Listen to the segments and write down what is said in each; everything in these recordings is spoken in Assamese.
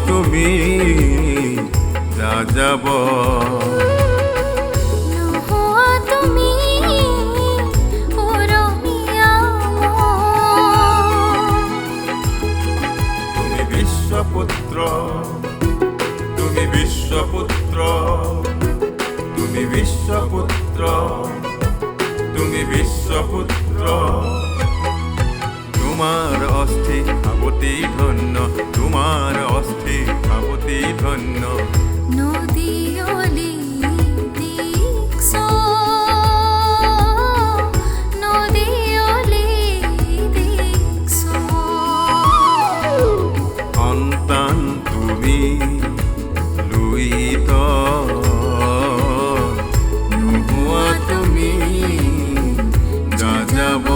তুমি যাযাব তুমি বিশ্বপুত্র তুমি বিশ্বপুত্র তুমি বিশ্বপুত্র তুমি বিশ্বপুত্র তোমার অস্থি খাবতি ধন্য তোমার অস্থি খাবতি ধন্য নদী অলি দিক্সো নদী অলি দিক্সো সন্তান তুমি লুইত নোহোৱা তুমি যাযাব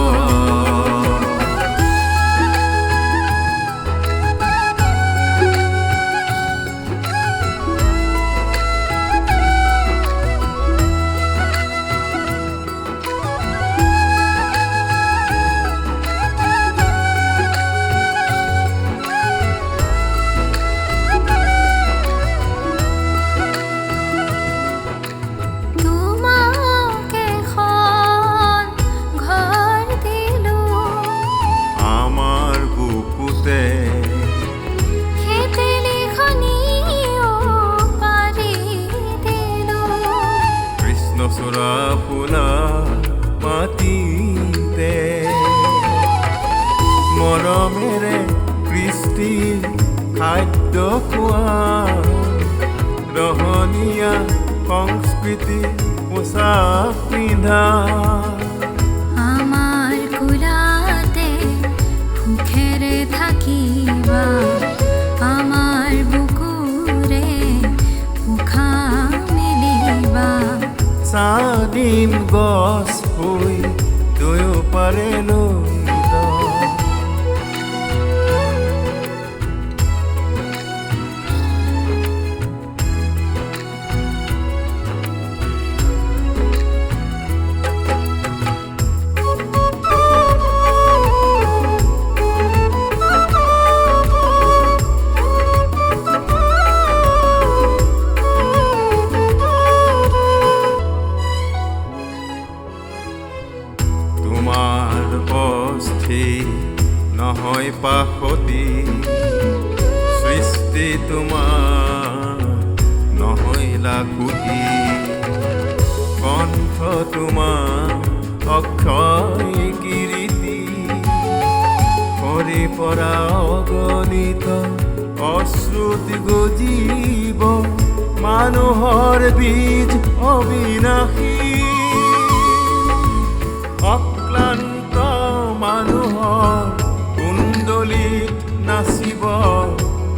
সুৰা ফুলা মাটিতে মৰমেৰে কৃষ্টি খাদ্য খোৱা ৰহনীয়া সংস্কৃতি পোছাক পিন্ধা আমাৰ কোলাতে সুখেৰে থাকিবা আমাৰ বুকুৰে উশা মেলিবা স্বাধীন গছ হৈ দুয়োপাৰে লুইত তোমাৰ অস্থি নহয় পাশতি সৃষ্টি তোমাৰ নহয় লাখুটি কণ্ঠ তোমাৰ অক্ষয় কিৰীতি কৰি পৰা অগণিত অশ্ৰুতি গজিব মানুহৰ বীজ অবিনাশী অক্লান্ত মানুহৰ কুণ্ডলীত নাচিব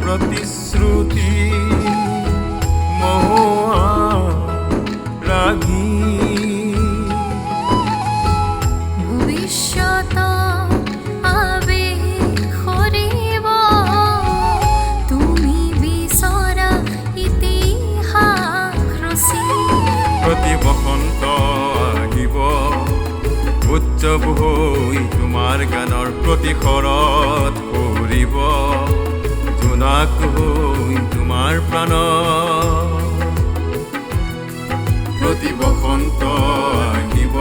প্ৰতিশ্ৰুতি মহুৱা ৰাগী ভৱিষ্যত আৱেশ সৰিব তুমি বিচৰা ইতিহাস ৰচি প্ৰতি বসন্ত আহিব উৎসৱ হৈ তোমাৰ গানৰ প্ৰতি শৰত কৰিব জোনাক হৈ তোমাৰ প্ৰাণ প্ৰতি বসন্ত আহিব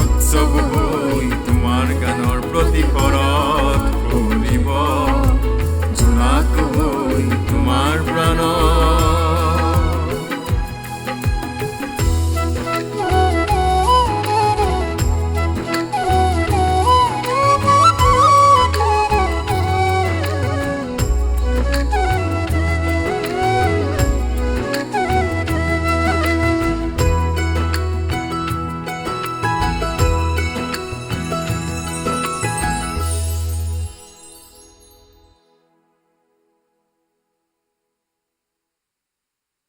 উৎসৱ হৈ তোমাৰ গানৰ প্ৰতি শৰত কৰিব জোনাক হৈ তোমাৰ